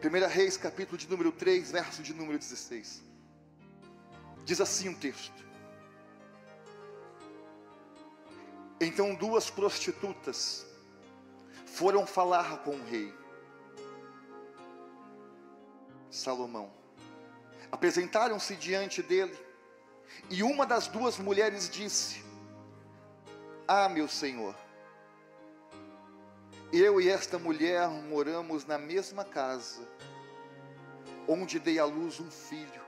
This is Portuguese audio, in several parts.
1 Reis, capítulo de número 3, verso de número 16. Diz assim o texto: então 2 prostitutas foram falar com o rei Salomão. Apresentaram-se diante dele, e uma das 2 mulheres disse: ah, meu senhor, eu e esta mulher moramos na mesma casa, onde dei à luz um filho.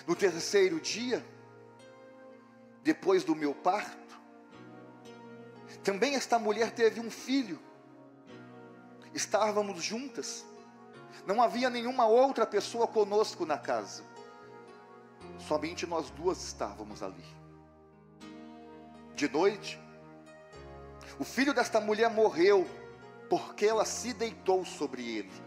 No 3º dia, depois do meu parto, também esta mulher teve um filho. Estávamos juntas, não havia nenhuma outra pessoa conosco na casa, somente nós 2 estávamos ali. De noite, o filho desta mulher morreu, porque ela se deitou sobre ele.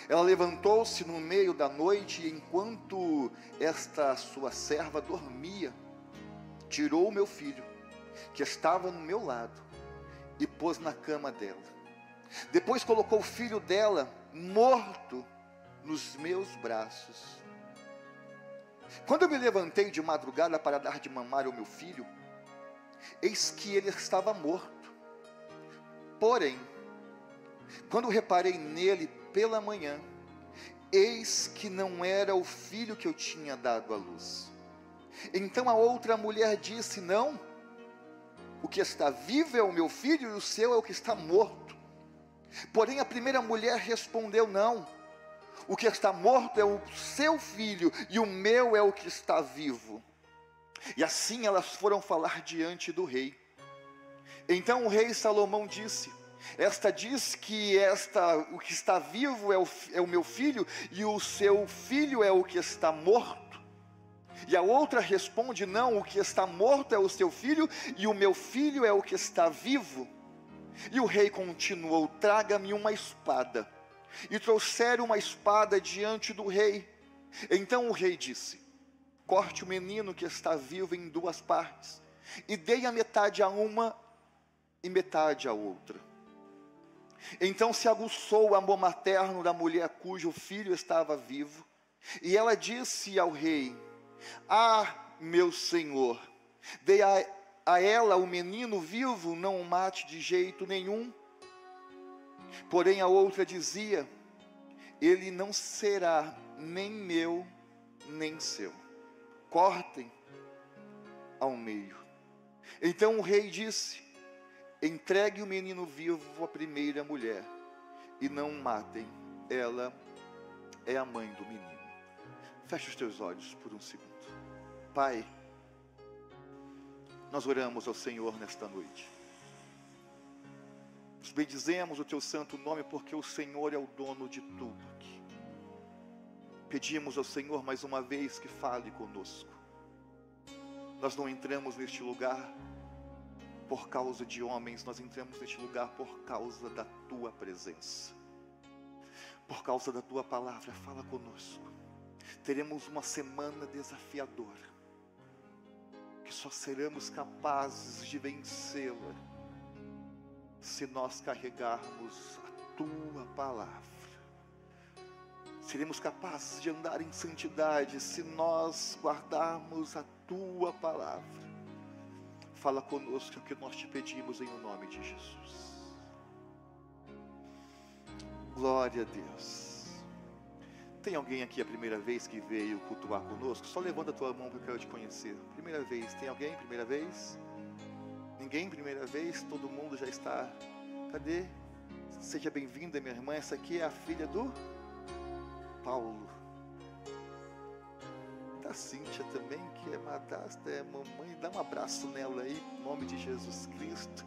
Ela levantou-se no meio da noite, e enquanto esta sua serva dormia, tirou o meu filho, que estava no meu lado, e pôs na cama dela. Depois colocou o filho dela, morto, nos meus braços. Quando eu me levantei de madrugada para dar de mamar ao meu filho, eis que ele estava morto. Porém, quando reparei nele pela manhã, eis que não era o filho que eu tinha dado à luz. Então a outra mulher disse: não, o que está vivo é o meu filho, e o seu é o que está morto. Porém a primeira mulher respondeu: não, o que está morto é o seu filho, e o meu é o que está vivo. E assim elas foram falar diante do rei. Então o rei Salomão disse: esta diz que o que está vivo é o meu filho, e o seu filho é o que está morto. E a outra responde: não, o que está morto é o seu filho, e o meu filho é o que está vivo. E o rei continuou: traga-me uma espada. E trouxeram uma espada diante do rei. Então o rei disse: corte o menino que está vivo em 2 partes, e dei a metade a uma e metade a outra. Então se aguçou o amor materno da mulher cujo filho estava vivo, e ela disse ao rei: ah, meu senhor, dei a ela o menino vivo, não o mate de jeito nenhum. Porém a outra dizia: ele não será nem meu, nem seu. Cortem ao meio. Então o rei disse: entregue o menino vivo à primeira mulher, e não matem, ela é a mãe do menino. Feche os teus olhos por um segundo. Pai, nós oramos ao Senhor nesta noite. Nós bendizemos o teu santo nome, porque o Senhor é o dono de tudo aqui. Pedimos ao Senhor mais uma vez que fale conosco. Nós não entramos neste lugar por causa de homens, nós entramos neste lugar por causa da tua presença, por causa da tua palavra. Fala conosco. Teremos uma semana desafiadora, que só seremos capazes de vencê-la se nós carregarmos a tua palavra. Seremos capazes de andar em santidade se nós guardarmos a tua palavra. Fala conosco, que nós te pedimos em o nome de Jesus. Glória a Deus. Tem alguém aqui a primeira vez que veio cultuar conosco? Só levanta a tua mão que eu quero te conhecer. Primeira vez, tem alguém? Primeira vez? Ninguém? Primeira vez? Todo mundo já está? Cadê? Seja bem-vinda, minha irmã. Essa aqui é a filha do Paulo. Da Cíntia também, que é madrasta, é mamãe. Dá um abraço nela aí, em nome de Jesus Cristo.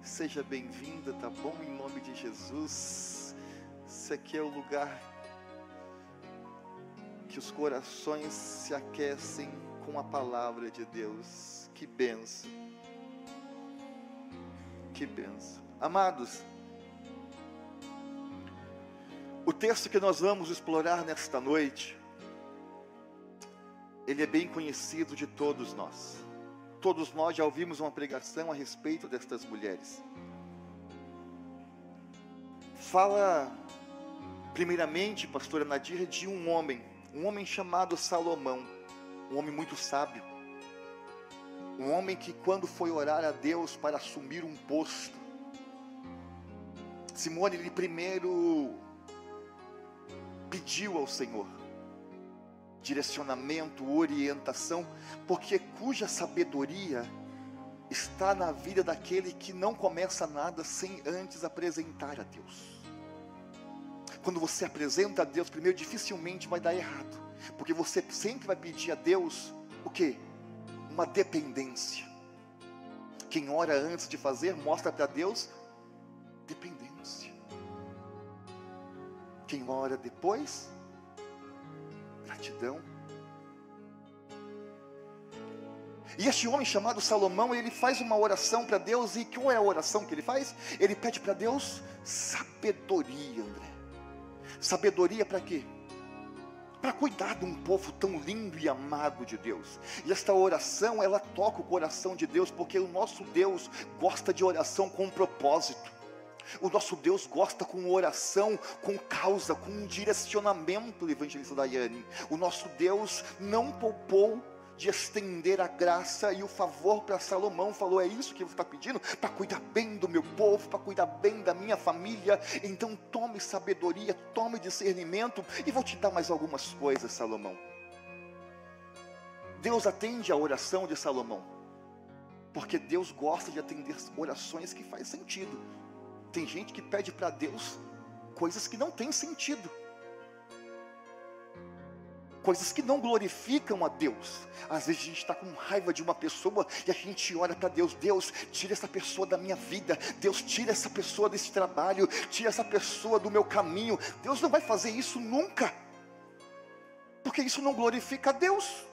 Seja bem-vinda, tá bom? Em nome de Jesus. Esse aqui é o lugar que os corações se aquecem com a palavra de Deus. Que bênção. Que bênção. Amados, o texto que nós vamos explorar nesta noite, ele é bem conhecido de todos nós. Todos nós já ouvimos uma pregação a respeito destas mulheres. fala, primeiramente, pastora Nadir, de um homem chamado Salomão, um homem muito sábio, um homem que quando foi orar a Deus para assumir um posto, Simone, ele primeiro pediu ao Senhor direcionamento, orientação, porque cuja sabedoria está na vida daquele que não começa nada sem antes apresentar a Deus. Quando você apresenta a Deus primeiro, dificilmente vai dar errado, porque você sempre vai pedir a Deus o quê? Uma dependência. Quem ora antes de fazer, mostra para Deus dependência. Quem ora depois, gratidão. E este homem chamado Salomão, ele faz uma oração para Deus. E qual é a oração que ele faz? Ele pede para Deus sabedoria, André. Sabedoria para quê? Para cuidar de um povo tão lindo e amado de Deus. E esta oração, ela toca o coração de Deus, porque o nosso Deus gosta de oração com propósito. O nosso Deus gosta com oração, com causa, com um direcionamento, evangelista Daiane. O nosso Deus não poupou de estender a graça e o favor para Salomão. Falou: é isso que você está pedindo? Para cuidar bem do meu povo, para cuidar bem da minha família. Então tome sabedoria, tome discernimento. E vou te dar mais algumas coisas, Salomão. Deus atende a oração de Salomão, porque Deus gosta de atender orações que fazem sentido. Tem gente que pede para Deus coisas que não têm sentido, coisas que não glorificam a Deus. Às vezes a gente está com raiva de uma pessoa e a gente ora para Deus: Deus, tira essa pessoa da minha vida. Deus, tira essa pessoa desse trabalho. Tira essa pessoa do meu caminho. Deus não vai fazer isso nunca, porque isso não glorifica a Deus.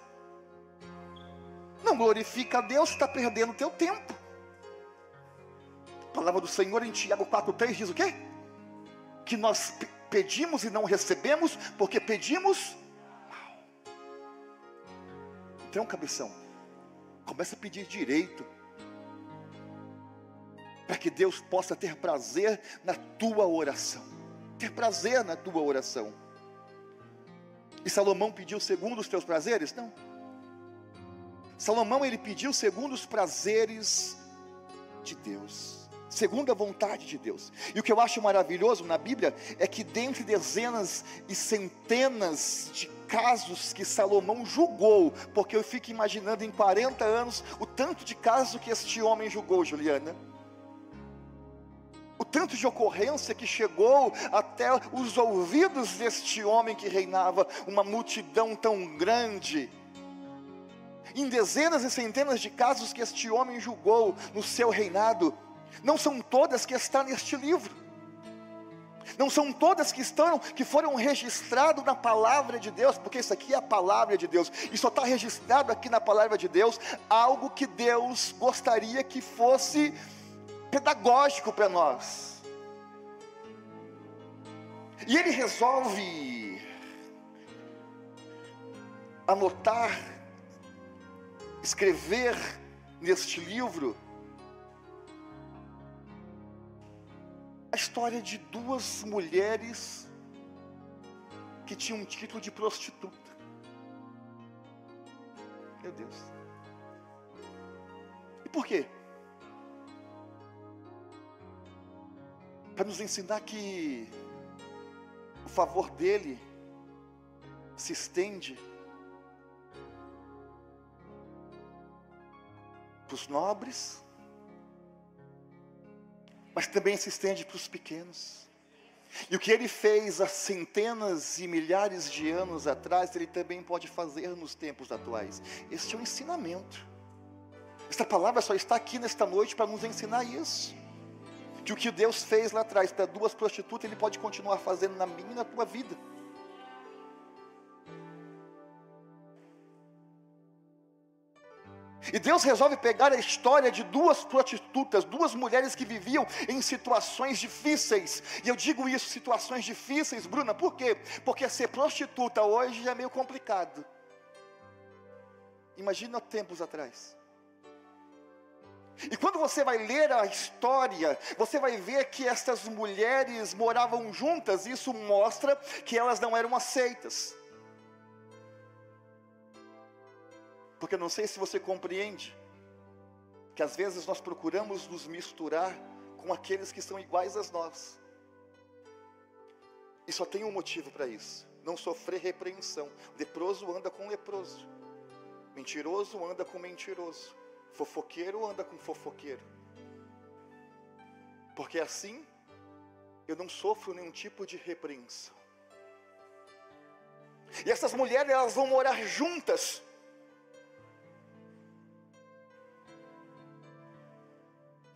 Não glorifica a Deus, está perdendo o teu tempo. A palavra do Senhor em Tiago 4,3 diz o quê? Que nós pedimos e não recebemos, porque pedimos mal. Então, cabeção, começa a pedir direito, para que Deus possa ter prazer na tua oração. Ter prazer na tua oração. E Salomão pediu segundo os teus prazeres? Não. Salomão, ele pediu segundo os prazeres de Deus, segundo a vontade de Deus. E o que eu acho maravilhoso na Bíblia é que dentre dezenas e centenas de casos que Salomão julgou, porque eu fico imaginando em 40 anos o tanto de casos que este homem julgou, Juliana, o tanto de ocorrência que chegou até os ouvidos deste homem que reinava uma multidão tão grande. Em dezenas e centenas de casos que este homem julgou no seu reinado, não são todas que estão neste livro, não são todas que foram registradas na palavra de Deus, porque isso aqui é a palavra de Deus, e só está registrado aqui na palavra de Deus, algo que Deus gostaria que fosse pedagógico para nós. E ele resolve anotar, escrever neste livro a história de duas mulheres que tinham um título de prostituta. Meu Deus. E por quê? Para nos ensinar que o favor dele se estende para os nobres, mas também se estende para os pequenos. E o que ele fez há centenas e milhares de anos atrás, ele também pode fazer nos tempos atuais. Este é um ensinamento. Esta palavra só está aqui nesta noite para nos ensinar isso. Que o que Deus fez lá atrás para duas prostitutas, Ele pode continuar fazendo na minha e na tua vida. E Deus resolve pegar a história de duas prostitutas, duas mulheres que viviam em situações difíceis. E eu digo isso, situações difíceis, Bruna, por quê? Porque ser prostituta hoje é meio complicado. Imagina tempos atrás. E quando você vai ler a história, você vai ver que estas mulheres moravam juntas. Isso mostra que elas não eram aceitas. Porque eu não sei se você compreende, que às vezes nós procuramos nos misturar com aqueles que são iguais a nós. E só tem um motivo para isso: não sofrer repreensão. Leproso anda com leproso, mentiroso anda com mentiroso, fofoqueiro anda com fofoqueiro. Porque assim eu não sofro nenhum tipo de repreensão. E essas mulheres, elas vão morar juntas.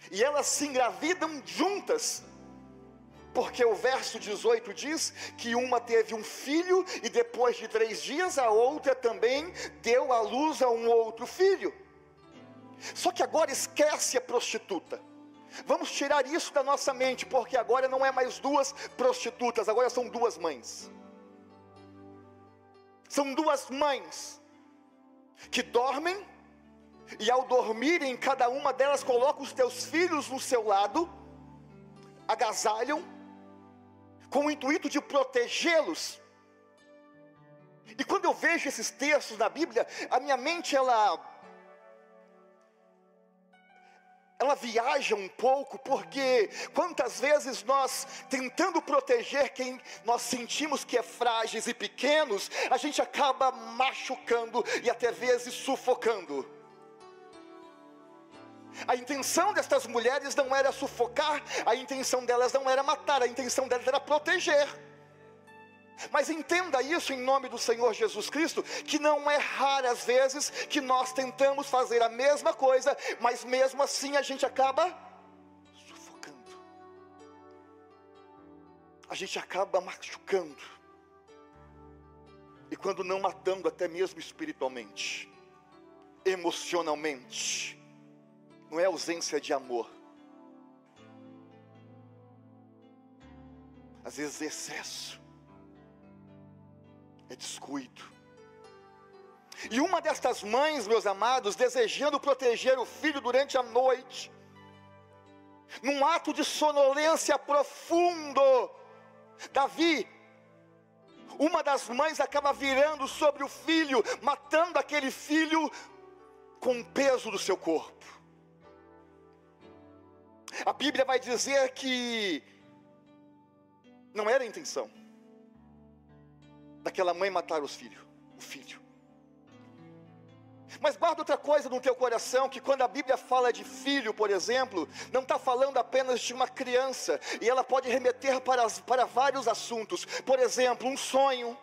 E elas se engravidam juntas. Porque o verso 18 diz que uma teve um filho e depois de 3 dias a outra também deu à luz a um outro filho. Só que agora esquece a prostituta. Vamos tirar isso da nossa mente, porque agora não é mais 2 prostitutas, agora são 2 mães. São 2 mães que dormem, e ao dormirem, cada uma delas coloca os teus filhos no seu lado, agasalham, com o intuito de protegê-los. E quando eu vejo esses textos na Bíblia, a minha mente ela viaja um pouco, porque quantas vezes nós, tentando proteger quem nós sentimos que é frágeis e pequenos, a gente acaba machucando e até vezes sufocando. A intenção destas mulheres não era sufocar, a intenção delas não era matar, a intenção delas era proteger. Mas entenda isso em nome do Senhor Jesus Cristo, que não é raras vezes que nós tentamos fazer a mesma coisa, mas mesmo assim a gente acaba sufocando. A gente acaba machucando. E quando não matando, até mesmo espiritualmente, emocionalmente. Não é ausência de amor. Às vezes é excesso. É descuido. E uma destas mães, meus amados, desejando proteger o filho durante a noite, num ato de sonolência profundo, Davi, uma das mães acaba virando sobre o filho, matando aquele filho com o peso do seu corpo. A Bíblia vai dizer que não era a intenção daquela mãe matar o filho. Mas guarda outra coisa no teu coração, que quando a Bíblia fala de filho, por exemplo, não está falando apenas de uma criança, e ela pode remeter para vários assuntos. Por exemplo, um sonho,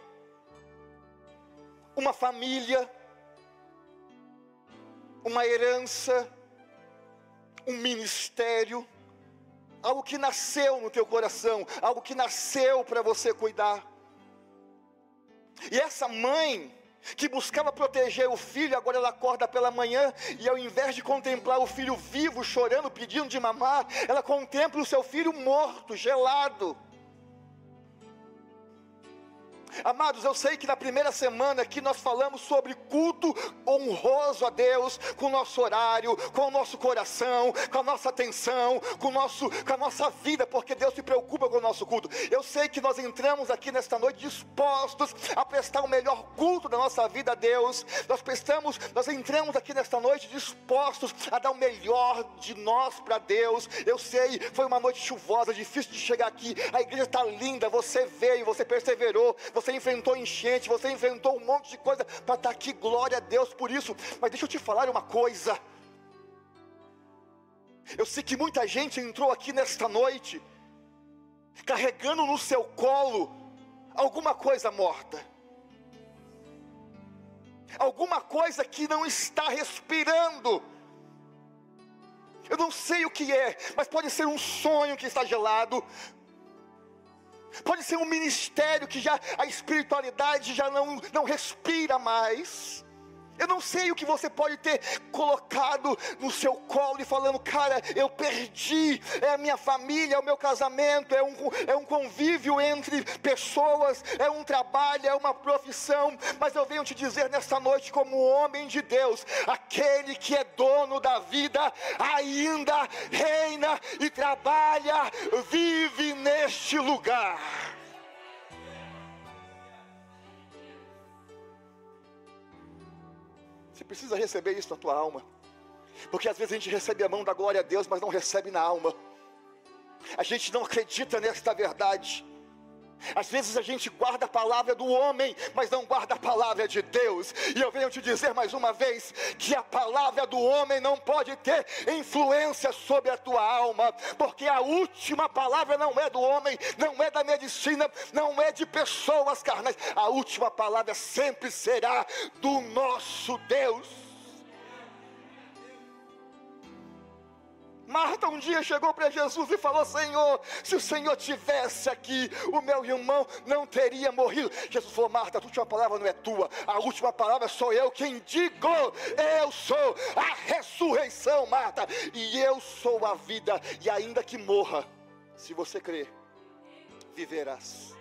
uma família, uma herança, um ministério, algo que nasceu no teu coração, algo que nasceu para você cuidar. E essa mãe que buscava proteger o filho, agora ela acorda pela manhã e ao invés de contemplar o filho vivo, chorando, pedindo de mamar, ela contempla o seu filho morto, gelado. Amados, eu sei que na primeira semana aqui nós falamos sobre culto honroso a Deus, com o nosso horário, com o nosso coração, com a nossa atenção, com a nossa vida, porque Deus se preocupa com o nosso culto. Eu sei que nós entramos aqui nesta noite dispostos a prestar o melhor culto da nossa vida a Deus. Nós entramos aqui nesta noite dispostos a dar o melhor de nós para Deus. Eu sei, foi uma noite chuvosa, difícil de chegar aqui, a igreja está linda, você veio, você perseverou, você enfrentou enchente, você enfrentou um monte de coisa para estar aqui, glória a Deus por isso. Mas deixa eu te falar uma coisa, eu sei que muita gente entrou aqui nesta noite carregando no seu colo alguma coisa morta, alguma coisa que não está respirando. Eu não sei o que é, mas pode ser um sonho que está gelado, pode ser um ministério que já, a espiritualidade já não respira mais. Eu não sei o que você pode ter colocado no seu colo e falando, cara, eu perdi, é a minha família, é o meu casamento, é um convívio entre pessoas, é um trabalho, é uma profissão. Mas eu venho te dizer nesta noite, como homem de Deus, aquele que é dono da vida, ainda reina e trabalha, vive neste lugar. Você precisa receber isso na tua alma, porque às vezes a gente recebe a mão da glória a Deus, mas não recebe na alma. A gente não acredita nesta verdade. Às vezes a gente guarda a palavra do homem, mas não guarda a palavra de Deus. E eu venho te dizer mais uma vez, que a palavra do homem não pode ter influência sobre a tua alma, porque a última palavra não é do homem, não é da medicina, não é de pessoas carnais. A última palavra sempre será do nosso Deus. Marta um dia chegou para Jesus e falou, Senhor, se o Senhor tivesse aqui, o meu irmão não teria morrido. Jesus falou, Marta, a última palavra não é tua, a última palavra sou eu quem digo. Eu sou a ressurreição, Marta, e eu sou a vida, e ainda que morra, se você crer, viverás.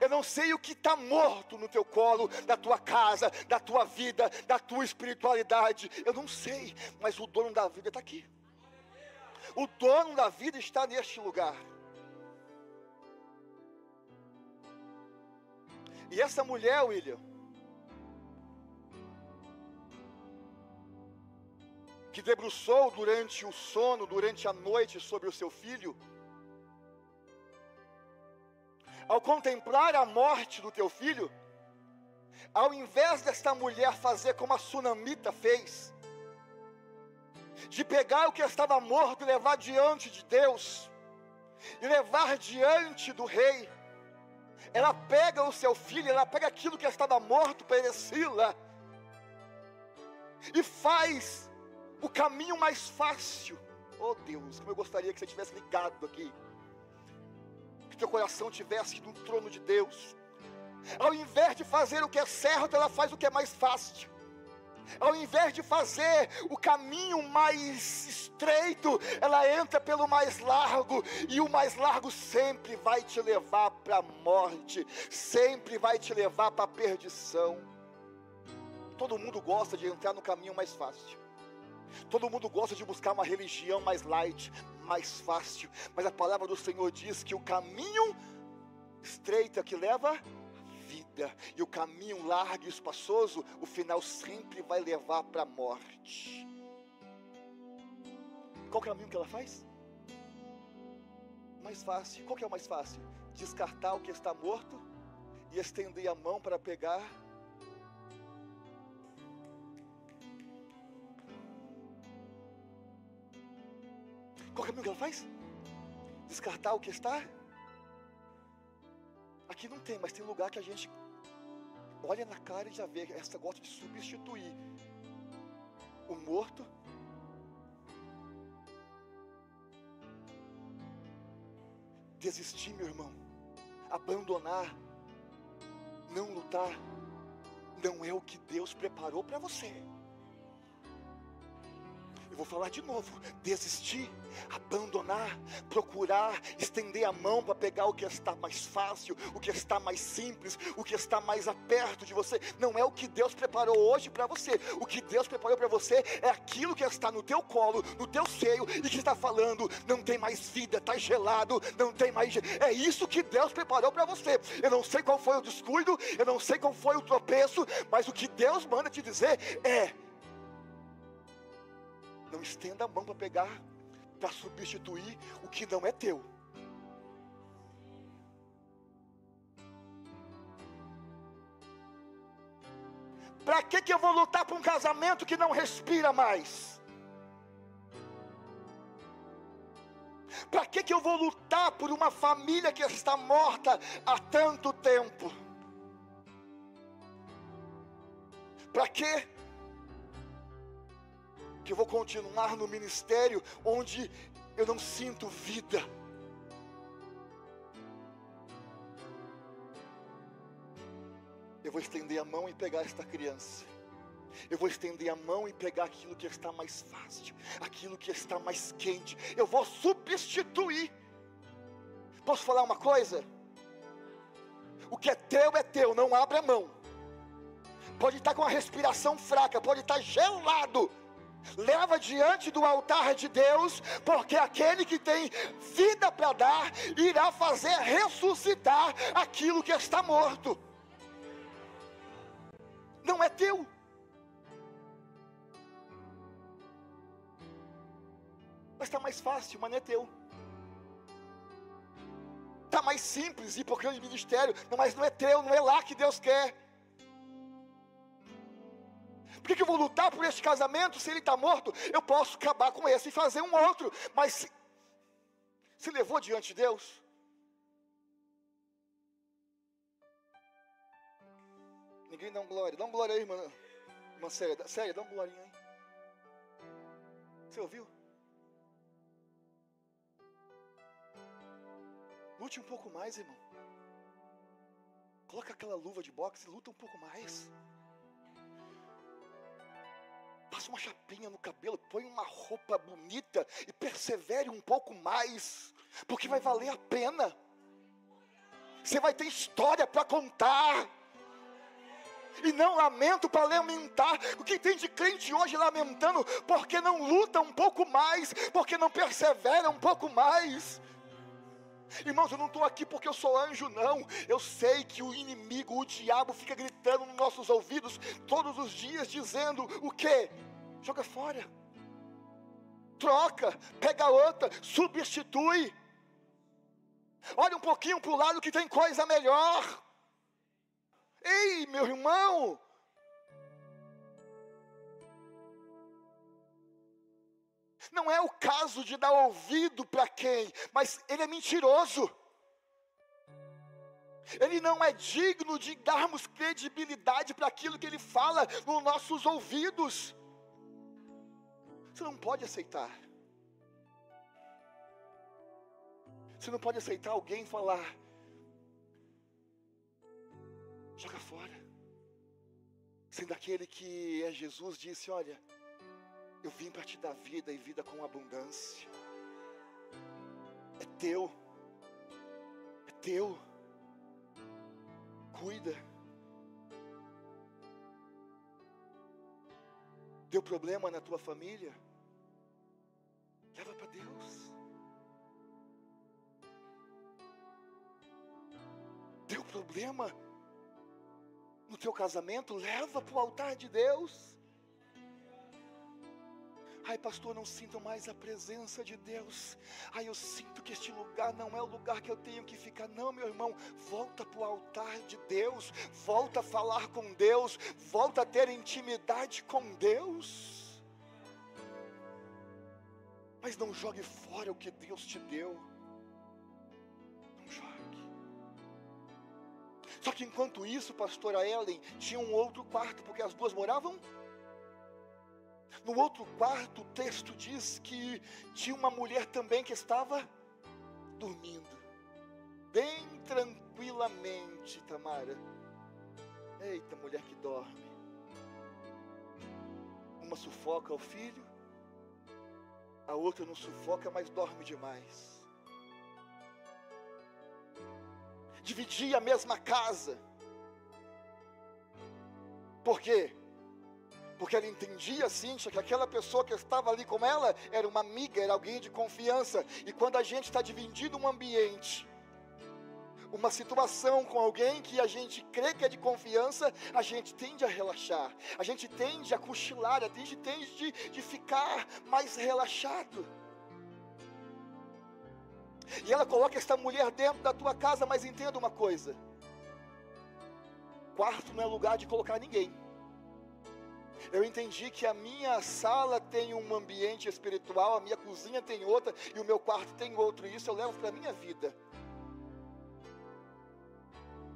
Eu não sei o que está morto no teu colo, da tua casa, da tua vida, da tua espiritualidade, eu não sei, mas o dono da vida está aqui. O dono da vida está neste lugar. E essa mulher, William, que debruçou durante o sono, durante a noite sobre o seu filho, ao contemplar a morte do teu filho, ao invés desta mulher fazer como a sunamita fez, de pegar o que estava morto e levar diante de Deus, e levar diante do rei, ela pega o seu filho, ela pega aquilo que estava morto, perecila, e faz o caminho mais fácil. Oh Deus, como eu gostaria que você tivesse ligado aqui, que teu coração tivesse no trono de Deus. Ao invés de fazer o que é certo, ela faz o que é mais fácil. Ao invés de fazer o caminho mais estreito, ela entra pelo mais largo, e o mais largo sempre vai te levar para a morte, sempre vai te levar para a perdição. Todo mundo gosta de entrar no caminho mais fácil, todo mundo gosta de buscar uma religião mais light, mais fácil, mas a palavra do Senhor diz que o caminho estreito é que leva vida, e o caminho largo e espaçoso, o final sempre vai levar para a morte. Qual que é o caminho que ela faz? Mais fácil. Qual que é o mais fácil? Descartar o que está morto e estender a mão para pegar. Qual que é o caminho que ela faz? Descartar o que está. Aqui não tem, mas tem lugar que a gente olha na cara e já vê. Essa gosta de substituir o morto desistir, meu irmão, abandonar, não lutar, não é o que Deus preparou para você. Eu vou falar de novo: desistir, abandonar, procurar, estender a mão para pegar o que está mais fácil, o que está mais simples, o que está mais perto de você, não é o que Deus preparou hoje para você. O que Deus preparou para você é aquilo que está no teu colo, no teu seio, e que está falando: não tem mais vida, está gelado, não tem mais. É isso que Deus preparou para você. Eu não sei qual foi o descuido, eu não sei qual foi o tropeço, mas o que Deus manda te dizer é: não estenda a mão para pegar, para substituir o que não é teu. Para que eu vou lutar por um casamento que não respira mais? Para que eu vou lutar por uma família que está morta há tanto tempo? Para que eu vou continuar no ministério onde eu não sinto vida? Eu vou estender a mão e pegar esta criança, Eu vou estender a mão e pegar aquilo que está mais fácil, aquilo que está mais quente. Eu vou substituir. Posso falar uma coisa? O que é teu, não abre a mão. Pode estar com a respiração fraca, pode estar gelado. Leva diante do altar de Deus, porque aquele que tem vida para dar, irá fazer ressuscitar aquilo que está morto. Não é teu. Mas está mais fácil, mas não é teu. Está mais simples, ir para o grande ministério, mas não é teu, não é lá que Deus quer. Por que eu vou lutar por este casamento se ele está morto? Eu posso acabar com esse e fazer um outro, mas se levou diante de Deus. Ninguém dá um glória aí, irmã Séria, dá um glória aí. Você ouviu? Lute um pouco mais, irmão. Coloca aquela luva de boxe e luta um pouco mais. Passa uma chapinha no cabelo, põe uma roupa bonita e persevere um pouco mais, porque vai valer a pena. Você vai ter história para contar. E não lamento para lamentar. O que tem de crente hoje lamentando porque não luta um pouco mais, porque não persevera um pouco mais. Irmãos, eu não estou aqui porque eu sou anjo, não. Eu sei que o inimigo, o diabo, fica gritando nos nossos ouvidos todos os dias, dizendo o quê? Joga fora, troca, pega outra, substitui. Olha um pouquinho para o lado que tem coisa melhor. Ei, meu irmão, não é o caso de dar ouvido para quem, mas ele é mentiroso. Ele não é digno de darmos credibilidade para aquilo que ele fala nos nossos ouvidos. Você não pode aceitar. Você não pode aceitar alguém falar, joga fora. Sendo aquele que é Jesus, disse, olha, eu vim para te dar vida e vida com abundância. É teu. É teu. Cuida. Deu problema na tua família? Leva para Deus. Deu problema no teu casamento? Leva para o altar de Deus. Ai, pastor, não sinto mais a presença de Deus. Ai, eu sinto que este lugar não é o lugar que eu tenho que ficar. Não, meu irmão, volta para o altar de Deus. Volta a falar com Deus. Volta a ter intimidade com Deus. Mas não jogue fora o que Deus te deu. Não jogue. Só que enquanto isso, pastora Ellen tinha um outro quarto, porque as duas moravam. No outro quarto, o texto diz que tinha uma mulher também que estava dormindo, bem tranquilamente, Tamara. Eita, mulher que dorme. Uma sufoca o filho, a outra não sufoca, mas dorme demais. Dividia a mesma casa. Por quê? Porque ela entendia, Cíntia, que aquela pessoa que estava ali com ela era uma amiga, era alguém de confiança. E quando a gente está dividindo um ambiente, uma situação com alguém que a gente crê que é de confiança, a gente tende a relaxar, a gente tende a cochilar, a gente tende de ficar mais relaxado. E ela coloca esta mulher dentro da tua casa, mas entenda uma coisa: quarto não é lugar de colocar ninguém. Eu entendi que a minha sala tem um ambiente espiritual, a minha cozinha tem outra e o meu quarto tem outro. E isso eu levo para a minha vida.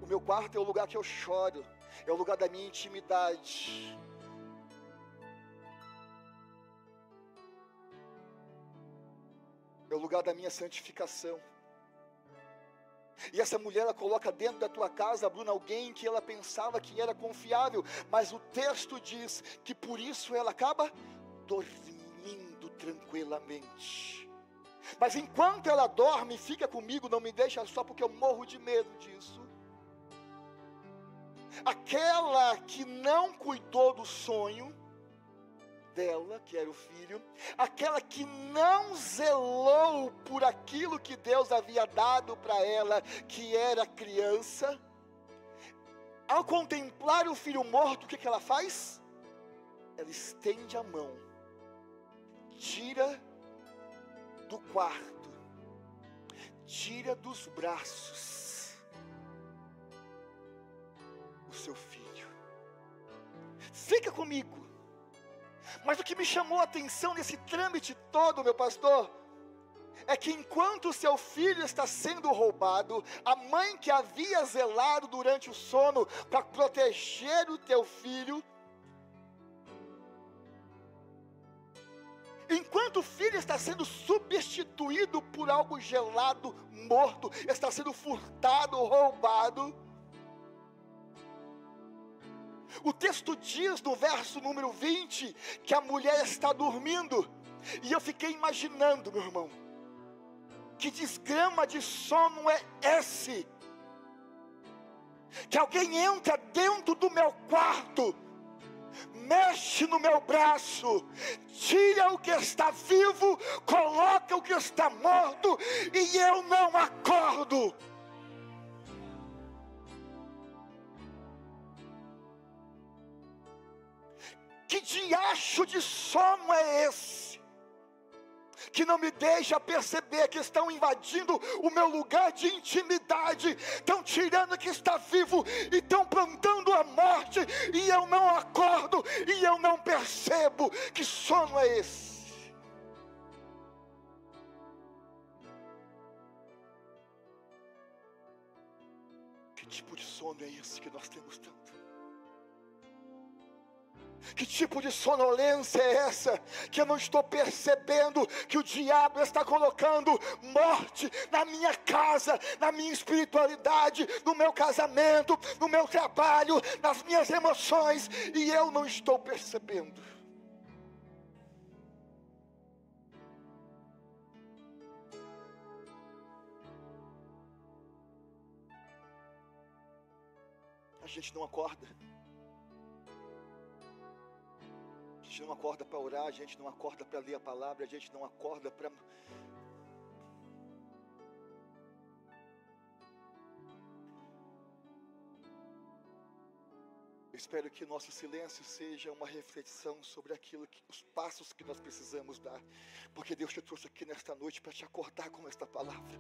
O meu quarto é o lugar que eu choro, é o lugar da minha intimidade. É o lugar da minha santificação. E essa mulher, ela coloca dentro da tua casa, Bruna, alguém que ela pensava que era confiável, mas o texto diz que por isso ela acaba dormindo tranquilamente. Mas enquanto ela dorme, fica comigo, não me deixa só, porque eu morro de medo disso. Aquela que não cuidou do sonho dela, que era o filho, aquela que não zelou por aquilo que Deus havia dado para ela, que era criança, ao contemplar o filho morto, o que ela faz? Ela estende a mão, tira do quarto, tira dos braços o seu filho. Fica comigo. Mas o que me chamou a atenção nesse trâmite todo, meu pastor, é que enquanto o seu filho está sendo roubado, a mãe que havia zelado durante o sono para proteger o teu filho, enquanto o filho está sendo substituído por algo gelado, morto, está sendo furtado, roubado, o texto diz no verso número 20, que a mulher está dormindo, e eu fiquei imaginando, meu irmão, que desgrama de sono é esse? Que alguém entra dentro do meu quarto, mexe no meu braço, tira o que está vivo, coloca o que está morto, e eu não acordo. Que diacho de sono é esse? Que não me deixa perceber que estão invadindo o meu lugar de intimidade, estão tirando o que está vivo, e estão plantando a morte, e eu não acordo, e eu não percebo. Que sono é esse? Que tipo de sono é esse que nós temos tanto? Que tipo de sonolência é essa, que eu não estou percebendo que o diabo está colocando morte na minha casa, na minha espiritualidade, no meu casamento, no meu trabalho, nas minhas emoções, e eu não estou percebendo? A gente não acorda. A gente não acorda para orar, a gente não acorda para ler a palavra, a gente não acorda para... Eu espero que nosso silêncio seja uma reflexão sobre aquilo os passos que nós precisamos dar, porque Deus te trouxe aqui nesta noite para te acordar com esta palavra.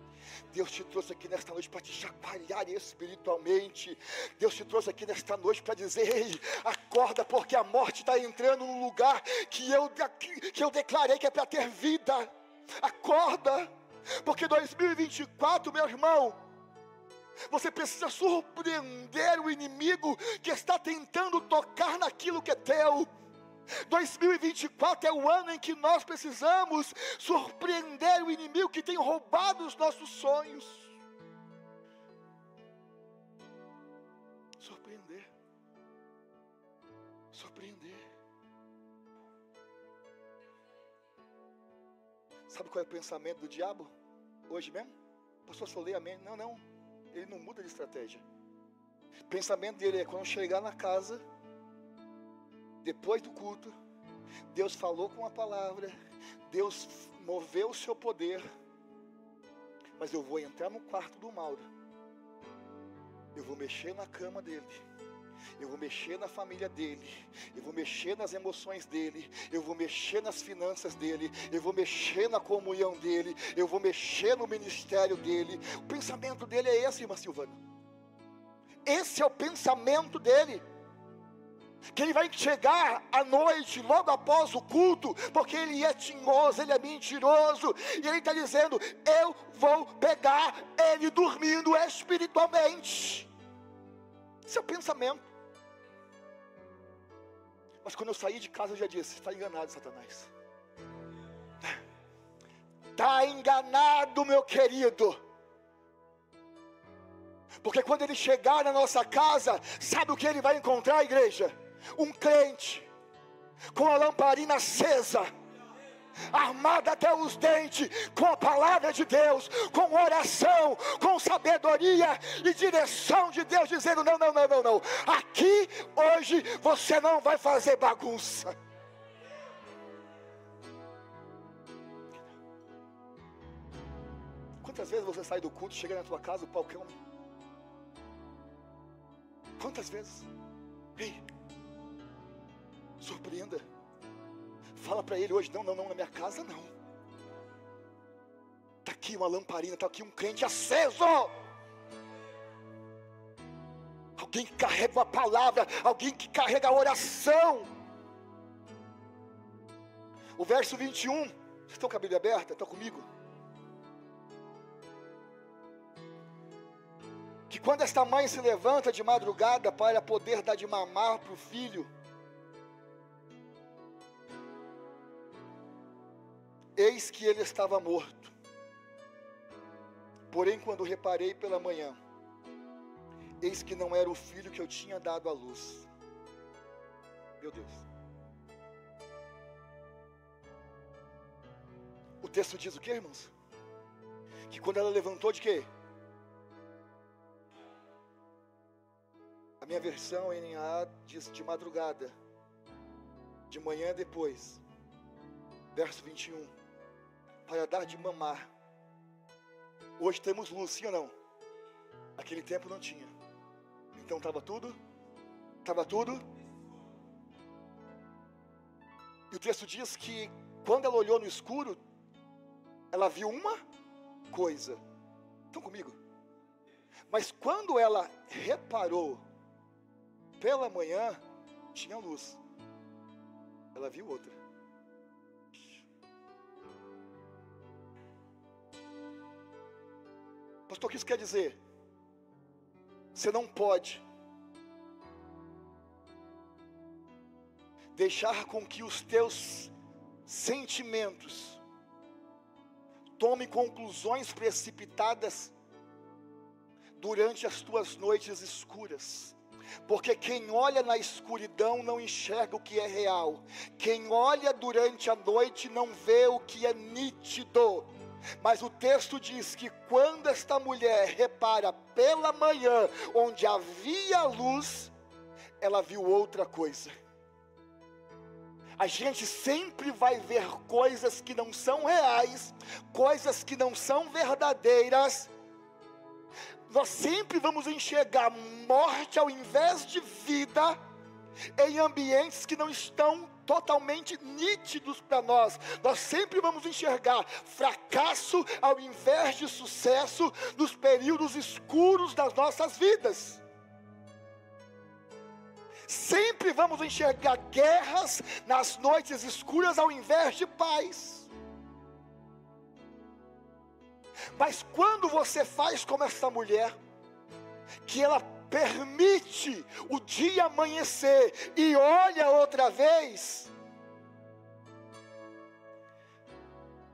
Deus te trouxe aqui nesta noite para te chacoalhar espiritualmente. Deus te trouxe aqui nesta noite para dizer: ei, acorda, porque a morte está entrando no lugar que eu declarei que é para ter vida. Acorda, porque 2024, meu irmão, você precisa surpreender o inimigo que está tentando tocar naquilo que é teu. 2024 é o ano em que nós precisamos surpreender o inimigo que tem roubado os nossos sonhos. Surpreender. Sabe qual é o pensamento do diabo? Hoje mesmo? Pastor, só leia amém. Não. Ele não muda de estratégia. O pensamento dele é: quando chegar na casa, depois do culto, Deus falou com a palavra, Deus moveu o seu poder, mas eu vou entrar no quarto do Mauro, eu vou mexer na cama dele, eu vou mexer na família dele, eu vou mexer nas emoções dele, eu vou mexer nas finanças dele, eu vou mexer na comunhão dele, eu vou mexer no ministério dele. O pensamento dele é esse, irmã Silvana. Esse é o pensamento dele. Que ele vai chegar à noite, logo após o culto, porque ele é tinhoso, ele é mentiroso, e ele está dizendo: eu vou pegar ele dormindo espiritualmente. Esse é o pensamento. Mas quando eu saí de casa eu já disse: está enganado, Satanás. Está enganado, meu querido. Porque quando ele chegar na nossa casa, sabe o que ele vai encontrar, igreja? Um crente com a lamparina acesa, armada até os dentes, com a palavra de Deus, com oração, com sabedoria e direção de Deus, dizendo: não, aqui hoje você não vai fazer bagunça. Quantas vezes você sai do culto, chega na tua casa, o palcão? Quantas vezes? Ei, surpreenda. Fala para ele hoje: não, na minha casa não. Está aqui uma lamparina, está aqui um crente aceso. Alguém que carrega uma palavra, alguém que carrega a oração. O verso 21, vocês estão com a Bíblia aberta? Estão comigo? Que quando esta mãe se levanta de madrugada para poder dar de mamar para o filho, eis que ele estava morto. Porém, quando reparei pela manhã, eis que não era o filho que eu tinha dado à luz. Meu Deus. O texto diz o que, irmãos? Que quando ela levantou de quê? A minha versão em NA diz de madrugada, de manhã depois. Verso 21. Para dar de mamar. Hoje temos luz, sim ou não? Aquele tempo não tinha. Então estava tudo? E o texto diz que quando ela olhou no escuro, ela viu uma coisa. Estão comigo? Mas quando ela reparou pela manhã, tinha luz. Ela viu outra. Pastor, o que isso quer dizer? Você não pode deixar com que os teus sentimentos tomem conclusões precipitadas durante as tuas noites escuras. Porque quem olha na escuridão não enxerga o que é real. Quem olha durante a noite não vê o que é nítido. Mas o texto diz que quando esta mulher repara pela manhã, onde havia luz, ela viu outra coisa. A gente sempre vai ver coisas que não são reais, coisas que não são verdadeiras. Nós sempre vamos enxergar morte ao invés de vida em ambientes que não estão totalmente nítidos para nós. Nós sempre vamos enxergar fracasso ao invés de sucesso nos períodos escuros das nossas vidas. Sempre vamos enxergar guerras nas noites escuras ao invés de paz. Mas quando você faz como essa mulher, que ela permite o dia amanhecer e olha outra vez,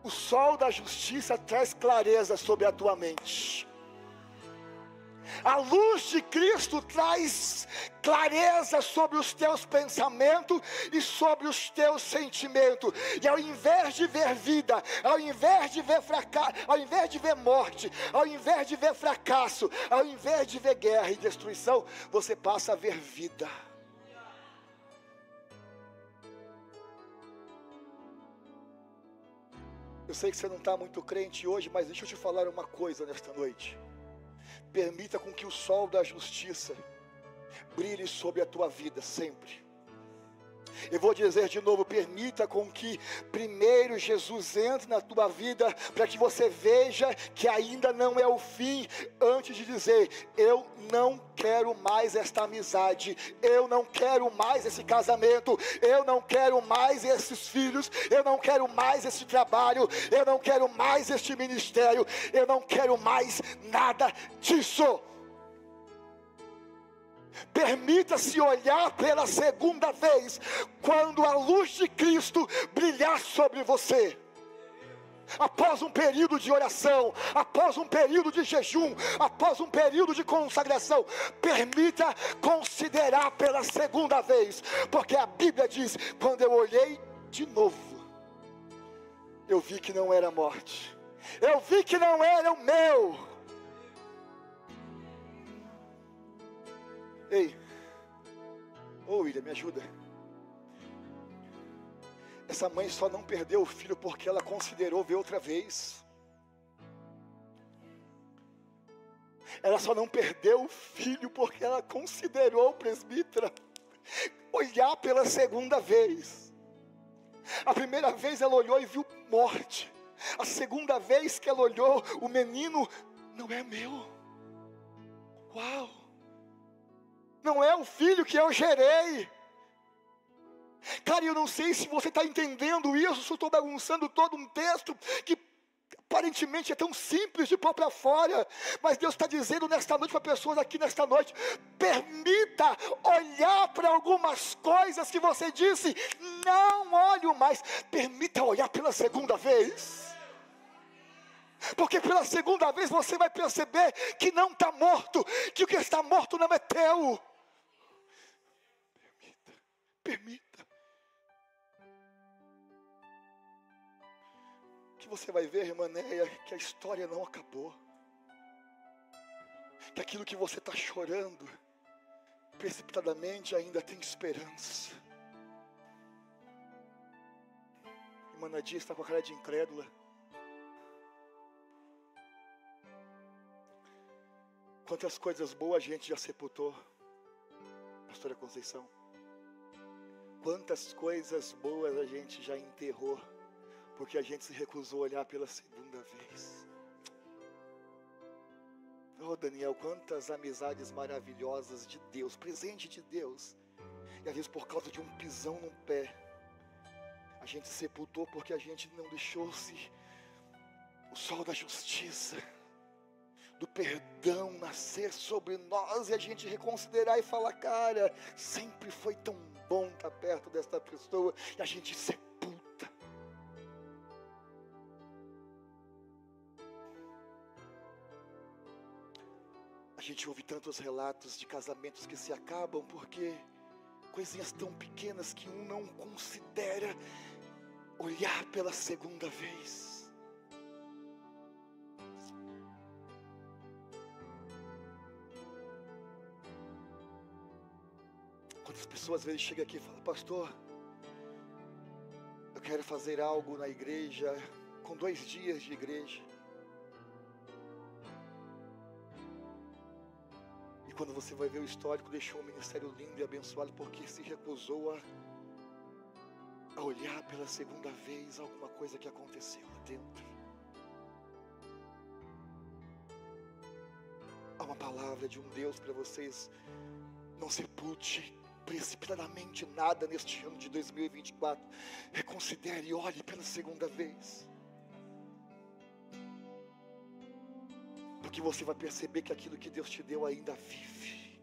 o sol da justiça traz clareza sobre a tua mente. A luz de Cristo traz clareza sobre os teus pensamentos e sobre os teus sentimentos. E ao invés de ver vida, ao invés de ver fracasso, ao invés de ver morte, ao invés de ver fracasso, ao invés de ver guerra e destruição, você passa a ver vida. Eu sei que você não está muito crente hoje, mas deixa eu te falar uma coisa nesta noite. Permita com que o sol da justiça brilhe sobre a tua vida sempre. Eu vou dizer de novo, permita com que primeiro Jesus entre na tua vida, para que você veja que ainda não é o fim, antes de dizer: eu não quero mais esta amizade, eu não quero mais esse casamento, eu não quero mais esses filhos, eu não quero mais esse trabalho, eu não quero mais este ministério, eu não quero mais nada disso. Permita-se olhar pela segunda vez, quando a luz de Cristo brilhar sobre você. após um período de oração, após um período de jejum, após um período de consagração, permita considerar pela segunda vez, porque a Bíblia diz: quando eu olhei de novo, eu vi que não era morte, eu vi que não era o meu. Ei, William, me ajuda. Essa mãe só não perdeu o filho porque ela considerou ver outra vez. Ela só não perdeu o filho porque ela considerou, presbítera, olhar pela segunda vez. A primeira vez ela olhou e viu morte. A segunda vez que ela olhou, o menino não é meu. Uau! Não é o filho que eu gerei. Cara, eu não sei se você está entendendo isso, se eu estou bagunçando todo um texto que aparentemente é tão simples de pôr para fora, mas Deus está dizendo nesta noite para pessoas aqui nesta noite: permita olhar para algumas coisas que você disse, não olho mais, permita olhar pela segunda vez, porque pela segunda vez você vai perceber que não está morto, que o que está morto não é teu. Permita. Que você vai ver, irmã Neia, que a história não acabou, que aquilo que você está chorando precipitadamente ainda tem esperança. Irmã Nadia está com a cara de incrédula. Quantas coisas boas a gente já sepultou, pastora Conceição. Quantas coisas boas a gente já enterrou, porque a gente se recusou a olhar pela segunda vez. Oh, Daniel, quantas amizades maravilhosas de Deus, presente de Deus, e às vezes por causa de um pisão no pé, a gente sepultou porque a gente não deixou-se o sol da justiça, do perdão nascer sobre nós, e a gente reconsiderar e falar: cara, sempre foi tão bom estar perto desta pessoa, e a gente sepulta. A gente ouve tantos relatos de casamentos que se acabam porque coisinhas tão pequenas que um não considera olhar pela segunda vez. Quantas pessoas às vezes chegam aqui e falam: pastor, eu quero fazer algo na igreja, com 2 dias de igreja. Quando você vai ver o histórico, deixou um ministério lindo e abençoado porque se recusou a olhar pela segunda vez alguma coisa que aconteceu lá dentro. Há uma palavra de um Deus para vocês: não sepulte precipitadamente nada neste ano de 2024, reconsidere e olhe pela segunda vez. Que você vai perceber que aquilo que Deus te deu ainda vive.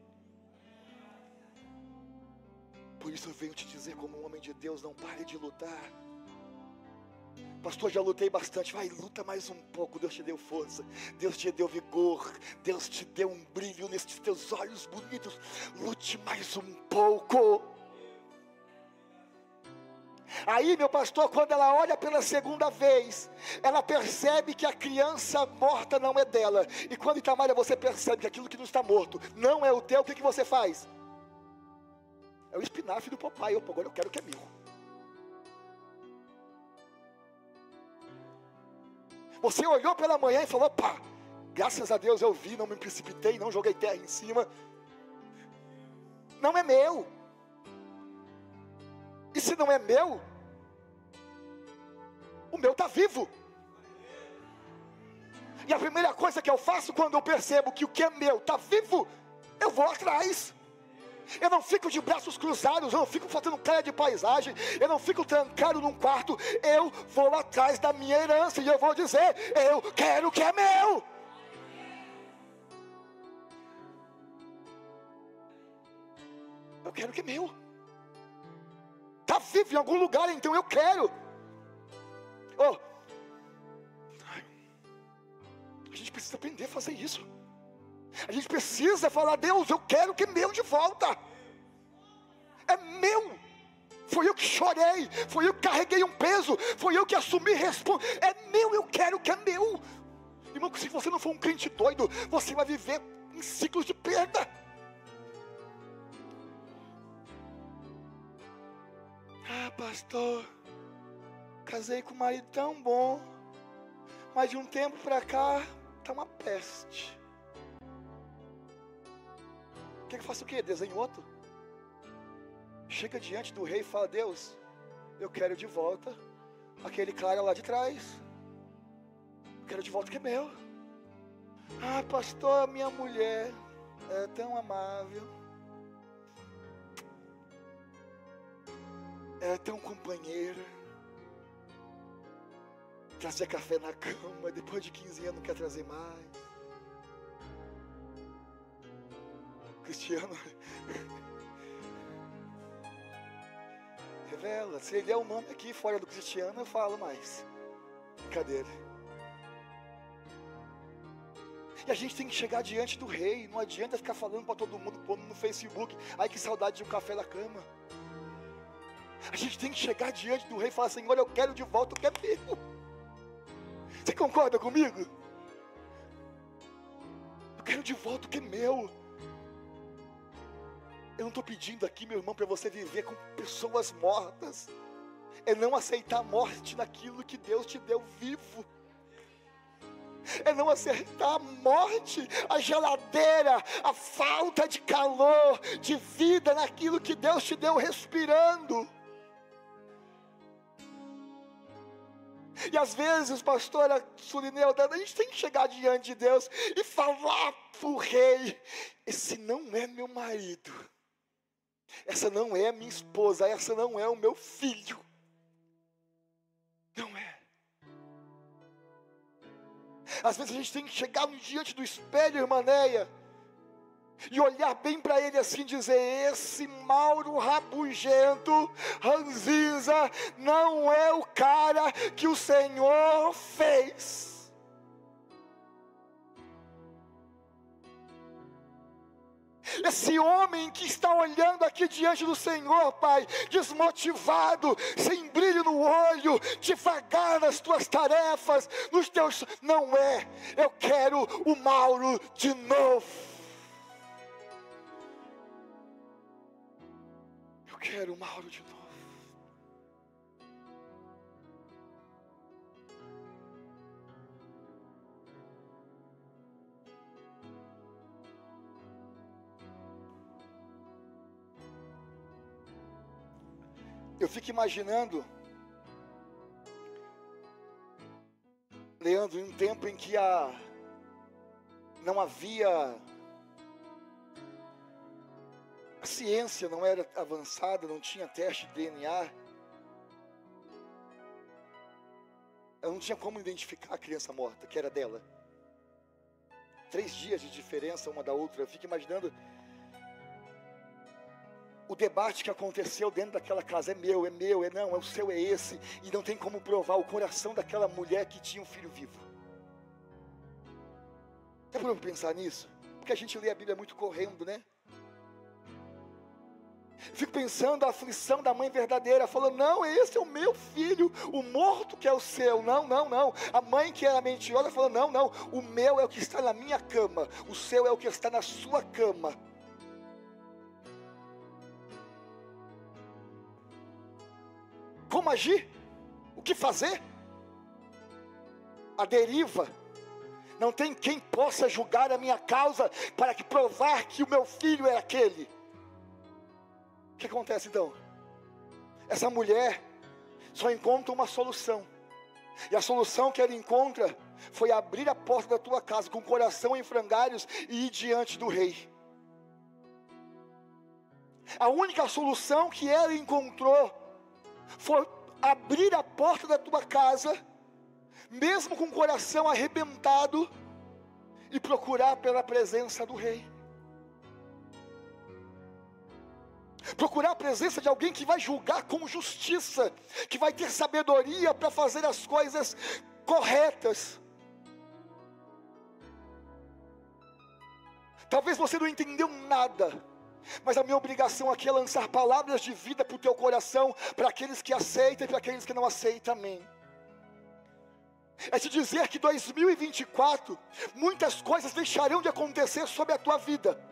Por isso eu venho te dizer, como um homem de Deus, não pare de lutar. Pastor, já lutei bastante. Vai, luta mais um pouco. Deus te deu força, Deus te deu vigor, Deus te deu um brilho nestes teus olhos bonitos. Lute mais um pouco. Aí, meu pastor, quando ela olha pela segunda vez, ela percebe que a criança morta não é dela. E quando, Itamara, você percebe que aquilo que não está morto não é o teu, o que você faz? É o espinafre do papai. Agora eu quero o que é meu. Você olhou pela manhã e falou: pá, graças a Deus eu vi, não me precipitei, não joguei terra em cima. Não é meu. E se não é meu, o meu está vivo. E a primeira coisa que eu faço quando eu percebo que o que é meu está vivo, eu vou atrás. Eu não fico de braços cruzados, eu não fico fazendo cara de paisagem, eu não fico trancado num quarto. Eu vou atrás da minha herança e eu vou dizer: eu quero o que é meu. Eu quero o que é meu. Está vivo em algum lugar, então eu quero. precisa aprender a fazer isso. A gente precisa falar: Deus, eu quero o que é meu de volta. É meu. Foi eu que chorei, foi eu que carreguei um peso, foi eu que assumi responsabilidade. É meu, eu quero o que é meu. Irmão, se você não for um crente doido, você vai viver em ciclos de perda. Ah, pastor, casei com um marido tão bom, mas de um tempo pra cá tá uma peste. Quer que eu faça o quê? Desenho outro? Chega diante do rei e fala: Deus, eu quero de volta aquele cara lá de trás. Eu quero de volta o que é meu. Ah, pastor, minha mulher é tão amável, é tão companheira, trazia café na cama, depois de 15 anos não quer trazer mais. Cristiano revela. Se ele der um nome aqui fora do Cristiano, eu falo mais. Brincadeira. E a gente tem que chegar diante do rei. Não adianta ficar falando para todo mundo, pondo no Facebook: ai, que saudade de um café na cama. A gente tem que chegar diante do rei e falar: Senhor, eu quero de volta o que é meu. Você concorda comigo? Eu quero de volta o que é meu. Eu não estou pedindo aqui, meu irmão, para você viver com pessoas mortas. É não aceitar a morte naquilo que Deus te deu vivo. É não aceitar a morte, a geladeira, a falta de calor, de vida naquilo que Deus te deu respirando. E às vezes, pastora Sulineuda, a gente tem que chegar diante de Deus e falar para o rei: esse não é meu marido, essa não é a minha esposa, essa não é o meu filho. Não é. Às vezes a gente tem que chegar diante do espelho, irmã Neia, e olhar bem para ele assim e dizer: esse Mauro rabugento, ranzinza, não é o cara que o Senhor fez. Esse homem que está olhando aqui diante do Senhor, Pai, desmotivado, sem brilho no olho, devagar nas tuas tarefas, nos teus... Não é. Eu quero o Mauro de novo. Eu quero o Mauro de novo. Eu fico imaginando, Leandro, em um tempo em que não havia, a ciência não era avançada, não tinha teste de DNA, eu não tinha como identificar a criança morta, que era dela. 3 dias de diferença uma da outra. Eu fico imaginando o debate que aconteceu dentro daquela casa: é meu, não, é o seu, é esse, e não tem como provar o coração daquela mulher que tinha um filho vivo. É para eu pensar nisso? Porque a gente lê a Bíblia muito correndo, né? Fico pensando a aflição da mãe verdadeira, falando: não, esse é o meu filho, o morto que é o seu. Não. A mãe que era mentirosa falando: não, o meu é o que está na minha cama, o seu é o que está na sua cama. Como agir? O que fazer? A deriva. Não tem quem possa julgar a minha causa para que provar que o meu filho é aquele. O que acontece então? Essa mulher só encontra uma solução. E a solução que ela encontra foi abrir a porta da tua casa com o coração em frangalhos e ir diante do rei. A única solução que ela encontrou foi abrir a porta da tua casa, mesmo com o coração arrebentado, e procurar pela presença do rei. Procurar a presença de alguém que vai julgar com justiça, que vai ter sabedoria para fazer as coisas corretas. Talvez você não entendeu nada, mas a minha obrigação aqui é lançar palavras de vida para o teu coração, para aqueles que aceitam e para aqueles que não aceitam, amém. É te dizer que 2024, muitas coisas deixarão de acontecer sobre a tua vida.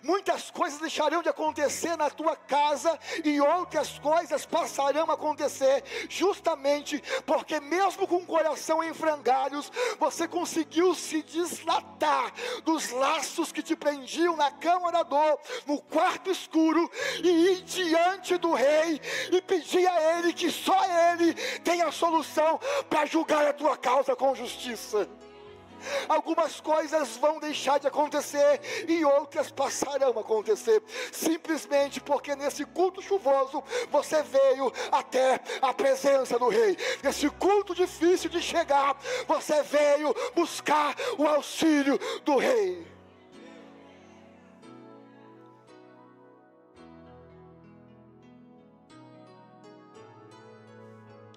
Muitas coisas deixarão de acontecer na tua casa e outras coisas passarão a acontecer, justamente porque mesmo com o coração em frangalhos, você conseguiu se deslatar dos laços que te prendiam na cama da dor, no quarto escuro, e ir diante do rei e pedir a ele que só ele tem a solução para julgar a tua causa com justiça. Algumas coisas vão deixar de acontecer e outras passarão a acontecer, simplesmente porque nesse culto chuvoso você veio até a presença do rei. Nesse culto difícil de chegar, você veio buscar o auxílio do rei.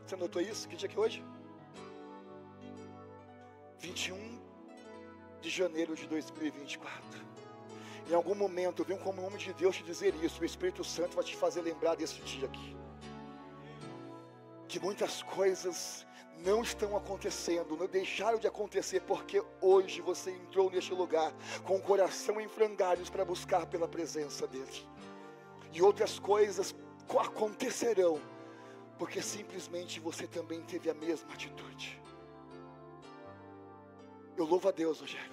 Você notou isso? Que dia que é hoje? 21 de janeiro de 2024. Em algum momento eu venho como homem de Deus te dizer isso. O Espírito Santo vai te fazer lembrar desse dia aqui, que muitas coisas não estão acontecendo, não deixaram de acontecer, porque hoje você entrou neste lugar com o coração em frangalhos para buscar pela presença dele. E outras coisas acontecerão porque simplesmente você também teve a mesma atitude. Eu louvo a Deus, Rogério,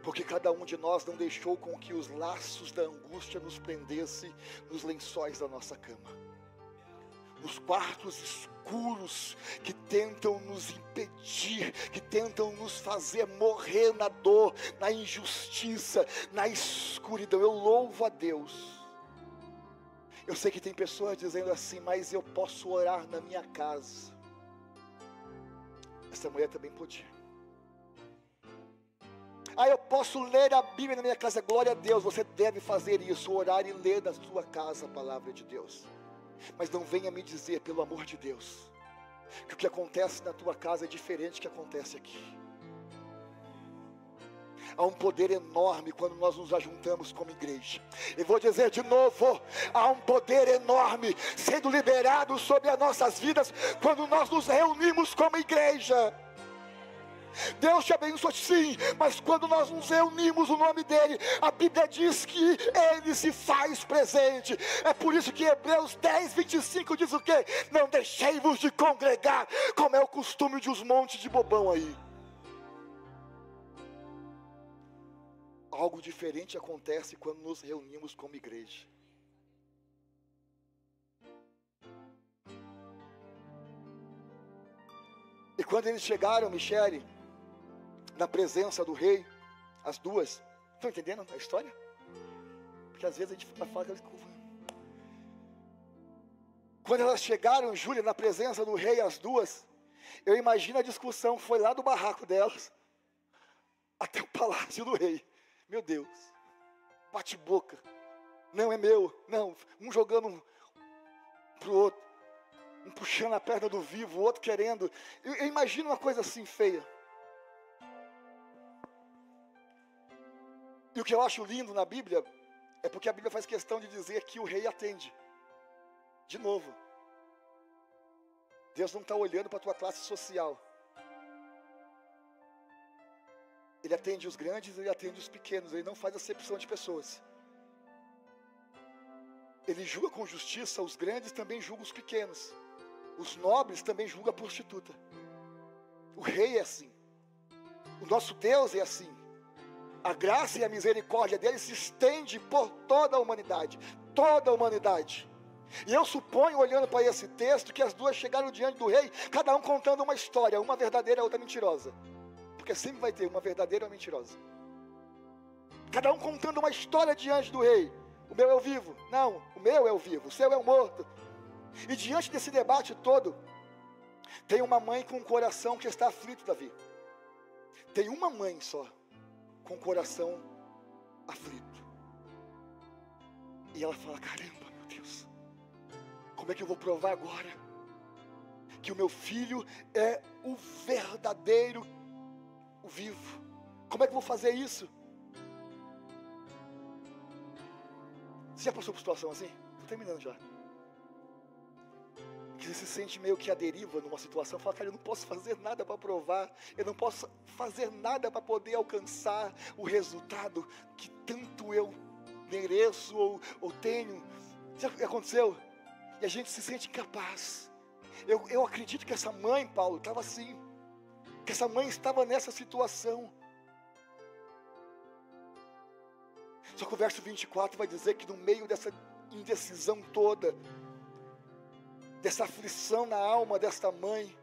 porque cada um de nós não deixou com que os laços da angústia nos prendesse nos lençóis da nossa cama, nos quartos escuros que tentam nos impedir, que tentam nos fazer morrer na dor, na injustiça, na escuridão. Eu louvo a Deus. Eu sei que tem pessoas dizendo assim, mas eu posso orar na minha casa. Essa mulher também podia. Eu posso ler a Bíblia na minha casa. Glória a Deus, você deve fazer isso, orar e ler da sua casa a palavra de Deus. Mas não venha me dizer, pelo amor de Deus, que o que acontece na tua casa é diferente do que acontece aqui. Há um poder enorme quando nós nos ajuntamos como igreja. E vou dizer de novo, há um poder enorme sendo liberado sobre as nossas vidas quando nós nos reunimos como igreja. Deus te abençoe sim, mas quando nós nos reunimos no nome dele, a Bíblia diz que ele se faz presente. É por isso que Hebreus 10, 25 diz o quê? Não deixei-vos de congregar, como é o costume de uns montes de bobão aí. Algo diferente acontece quando nos reunimos como igreja. E quando eles chegaram, Michele, na presença do rei, as duas, estão entendendo a história? Porque às vezes a gente fala que quando elas chegaram, Júlia, na presença do rei, as duas, eu imagino a discussão foi lá do barraco delas até o palácio do rei. Meu Deus, bate boca, não é meu, não, um jogando para o outro, um puxando a perna do vivo, o outro querendo. Eu imagino uma coisa assim feia. E o que eu acho lindo na Bíblia é porque a Bíblia faz questão de dizer que o rei atende. De novo, Deus não está olhando para a tua classe social. Ele atende os grandes, ele atende os pequenos, ele não faz acepção de pessoas. Ele julga com justiça os grandes, também julga os pequenos. Os nobres também julga a prostituta. O rei é assim. O nosso Deus é assim. A graça e a misericórdia dele se estende por toda a humanidade. Toda a humanidade. E eu suponho, olhando para esse texto, que as duas chegaram diante do rei, cada um contando uma história, uma verdadeira e a outra mentirosa. Porque sempre vai ter uma verdadeira e uma mentirosa. Cada um contando uma história diante do rei. O meu é o vivo. Não, o meu é o vivo, o seu é o morto. E diante desse debate todo, tem uma mãe com um coração que está aflito, Davi. Tem uma mãe só, com o coração aflito. E ela fala, caramba, meu Deus, como é que eu vou provar agora que o meu filho é o verdadeiro, o vivo? Como é que eu vou fazer isso? Você já passou por situação assim? Estou terminando já. Que você se sente meio que à deriva numa situação, fala, cara, eu não posso fazer nada para provar, eu não posso fazer nada para poder alcançar o resultado que tanto eu mereço ou tenho. Já aconteceu? E a gente se sente incapaz. Eu acredito que essa mãe, Paulo, estava assim, que essa mãe estava nessa situação. Só que o verso 24 vai dizer que no meio dessa indecisão toda, dessa aflição na alma desta mãe,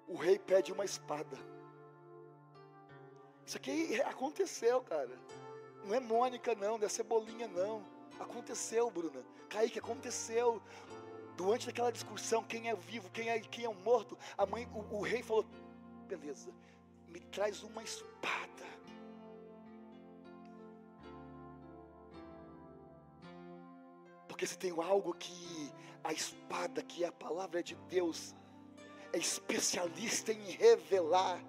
o rei pede uma espada. Isso aqui aconteceu, cara. Não é Mônica não, não é Cebolinha não. Aconteceu, Bruna. Kaique, aconteceu. Durante aquela discussão, quem é vivo, quem é morto, o rei falou, beleza, me traz uma espada. Porque se tem algo que a espada, que é a palavra de Deus, é especialista em revelar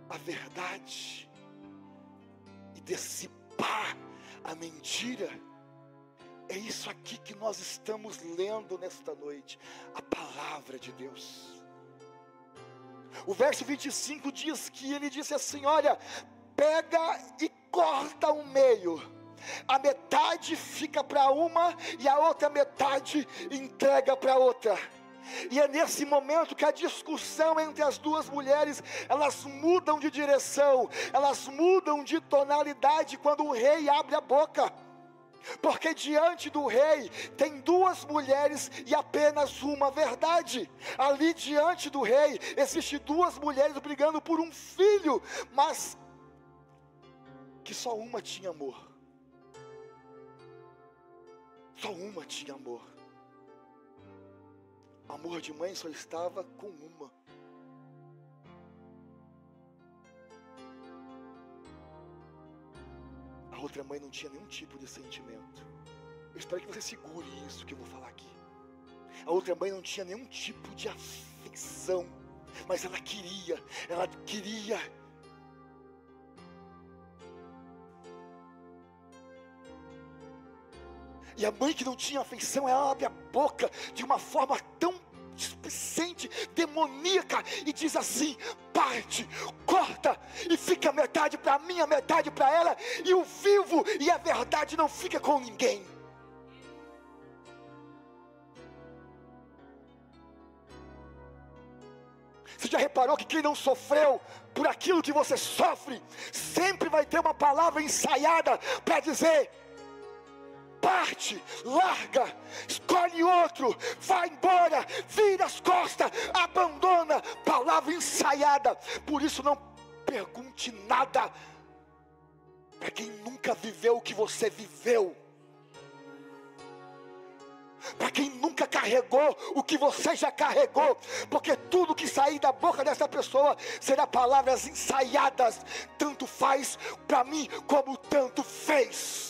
a verdade e dissipar a mentira. É isso aqui que nós estamos lendo nesta noite, a palavra de Deus. O verso 25 diz que ele disse assim, olha, pega e corta o meio. A metade fica para uma e a outra metade entrega para outra. E é nesse momento que a discussão entre as duas mulheres, elas mudam de direção, elas mudam de tonalidade quando o rei abre a boca. Porque diante do rei tem duas mulheres e apenas uma verdade. Ali diante do rei existe duas mulheres brigando por um filho, mas que só uma tinha amor. Só uma tinha amor. Amor de mãe só estava com uma. A outra mãe não tinha nenhum tipo de sentimento. Eu espero que você segure isso que eu vou falar aqui. A outra mãe não tinha nenhum tipo de afeição, mas ela queria. E a mãe que não tinha afeição, ela abre a boca de uma forma tão displicente, demoníaca, e diz assim, parte, corta, e fica metade para mim, a metade para ela, e o vivo e a verdade não fica com ninguém. Você já reparou que quem não sofreu por aquilo que você sofre, sempre vai ter uma palavra ensaiada para dizer, parte, larga, escolhe outro, vai embora, vira as costas, abandona, palavra ensaiada. Por isso não pergunte nada para quem nunca viveu o que você viveu, para quem nunca carregou o que você já carregou, porque tudo que sair da boca dessa pessoa será palavras ensaiadas, tanto faz para mim como tanto fez.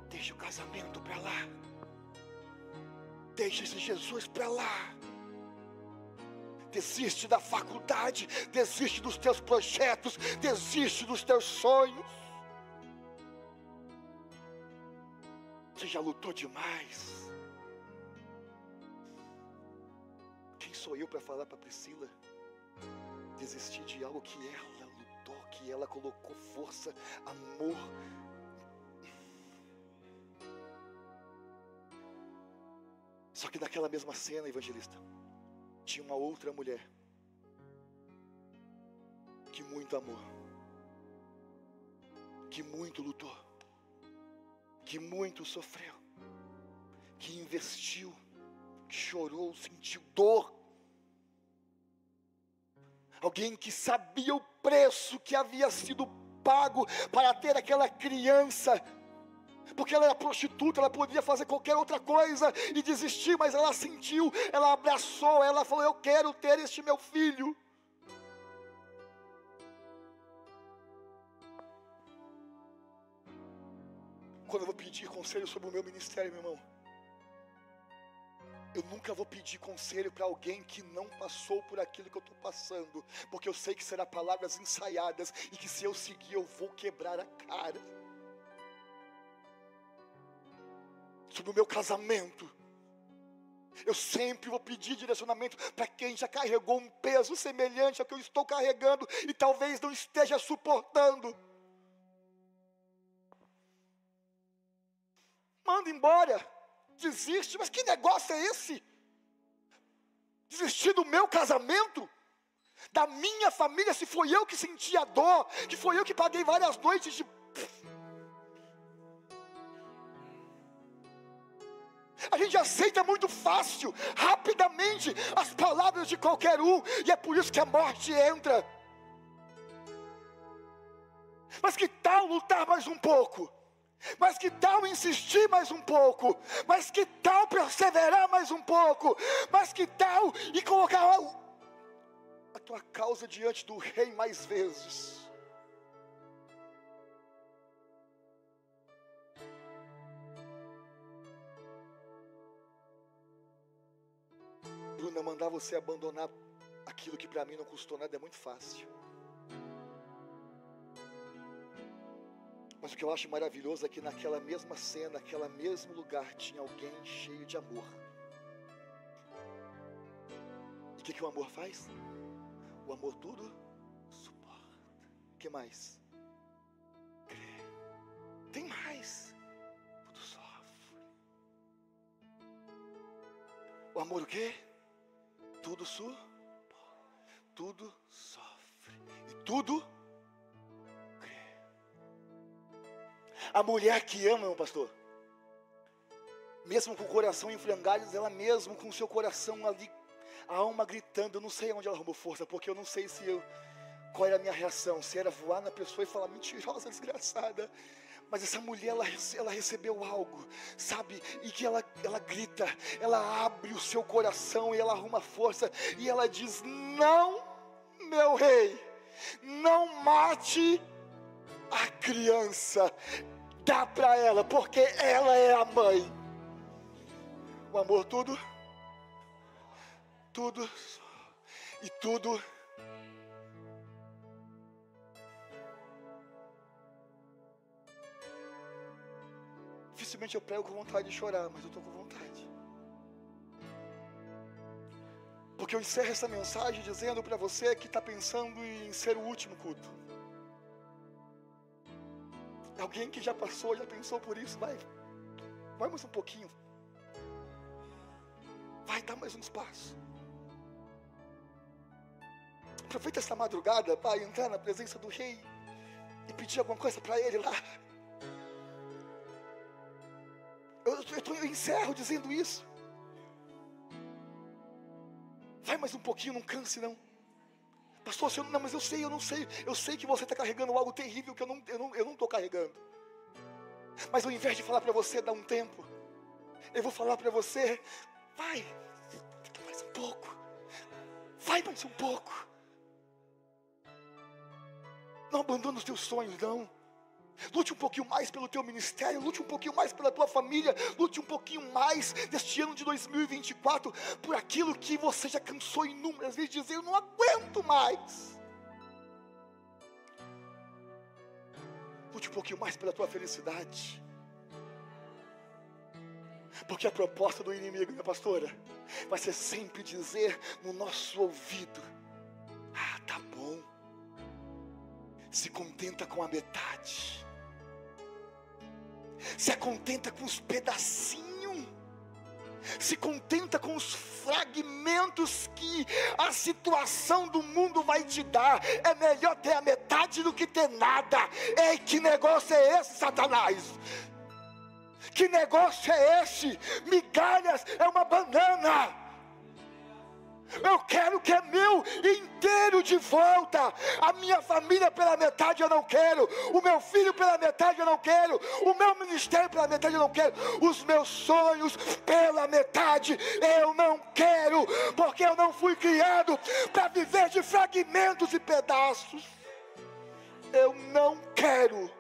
Deixa o casamento para lá, deixa esse Jesus para lá, desiste da faculdade, desiste dos teus projetos, desiste dos teus sonhos. Você já lutou demais. Quem sou eu para falar para Priscila desistir de algo que ela lutou, que ela colocou força, amor? Só que naquela mesma cena, evangelista, tinha uma outra mulher que muito amou, que muito lutou, que muito sofreu, que investiu, que chorou, sentiu dor. Alguém que sabia o preço que havia sido pago para ter aquela criança. Porque ela era prostituta, ela podia fazer qualquer outra coisa e desistir, mas ela sentiu, ela abraçou, ela falou, eu quero ter este meu filho. Quando eu vou pedir conselho sobre o meu ministério, meu irmão, Eu nunca vou pedir conselho para alguém que não passou por aquilo que eu estou passando, porque eu sei que serão palavras ensaiadas e que se eu seguir eu vou quebrar a cara. Sobre o meu casamento, eu sempre vou pedir direcionamento para quem já carregou um peso semelhante ao que eu estou carregando e talvez não esteja suportando. Manda embora, desiste, mas que negócio é esse? Desistir do meu casamento? Da minha família, se foi eu que senti a dor, que foi eu que paguei várias noites de... A gente aceita muito fácil, rapidamente, as palavras de qualquer um, e é por isso que a morte entra. Mas que tal lutar mais um pouco? Mas que tal insistir mais um pouco? Mas que tal perseverar mais um pouco? Mas que tal e colocar a tua causa diante do rei mais vezes? Bruna, mandar você abandonar aquilo que para mim não custou nada é muito fácil. Mas o que eu acho maravilhoso é que naquela mesma cena, naquele mesmo lugar, tinha alguém cheio de amor. E o que o amor faz? O amor tudo suporta. O que mais? Crê. Tem mais. Tudo sofre. O amor o quê? Tudo suporta. Tudo sofre. E tudo a mulher que ama, meu pastor, mesmo com o coração em frangalhos, ela mesmo com o seu coração ali, a alma gritando, eu não sei onde ela arrumou força, porque eu não sei qual era a minha reação, se era voar na pessoa e falar, mentirosa, desgraçada, mas essa mulher, ela recebeu algo, sabe, e que ela grita, ela abre o seu coração e ela arruma força, e ela diz, não, meu rei, não mate a criança, dá para ela, porque ela é a mãe. O amor tudo e tudo. Dificilmente eu prego com vontade de chorar, mas eu estou com vontade. Porque eu encerro essa mensagem dizendo para você que está pensando em ser o último culto. Alguém que já passou, já pensou por isso, vai mais um pouquinho. Vai dar mais uns passos. Aproveita essa madrugada para entrar na presença do rei e pedir alguma coisa para ele lá. Eu encerro dizendo isso. Vai mais um pouquinho, não canse não. Pastor, senhor, não, mas eu sei que você está carregando algo terrível que eu não estou carregando. Mas ao invés de falar para você, dá um tempo, eu vou falar para você, vai mais um pouco, vai mais um pouco. Não abandone os teus sonhos, não. Lute um pouquinho mais pelo teu ministério, lute um pouquinho mais pela tua família, lute um pouquinho mais neste ano de 2024, por aquilo que você já cansou inúmeras vezes de dizer, eu não aguento mais. Lute um pouquinho mais pela tua felicidade. Porque a proposta do inimigo, minha pastora, vai ser sempre dizer no nosso ouvido, tá bom, se contenta com a metade. Se contenta com os pedacinhos, se contenta com os fragmentos que a situação do mundo vai te dar. É melhor ter a metade do que ter nada. Ei, que negócio é esse, Satanás? Que negócio é esse? Migalhas é uma banana. Eu quero o que é meu inteiro de volta. A minha família pela metade eu não quero. O meu filho pela metade eu não quero. O meu ministério pela metade eu não quero. Os meus sonhos pela metade eu não quero. Porque eu não fui criado para viver de fragmentos e pedaços. Eu não quero.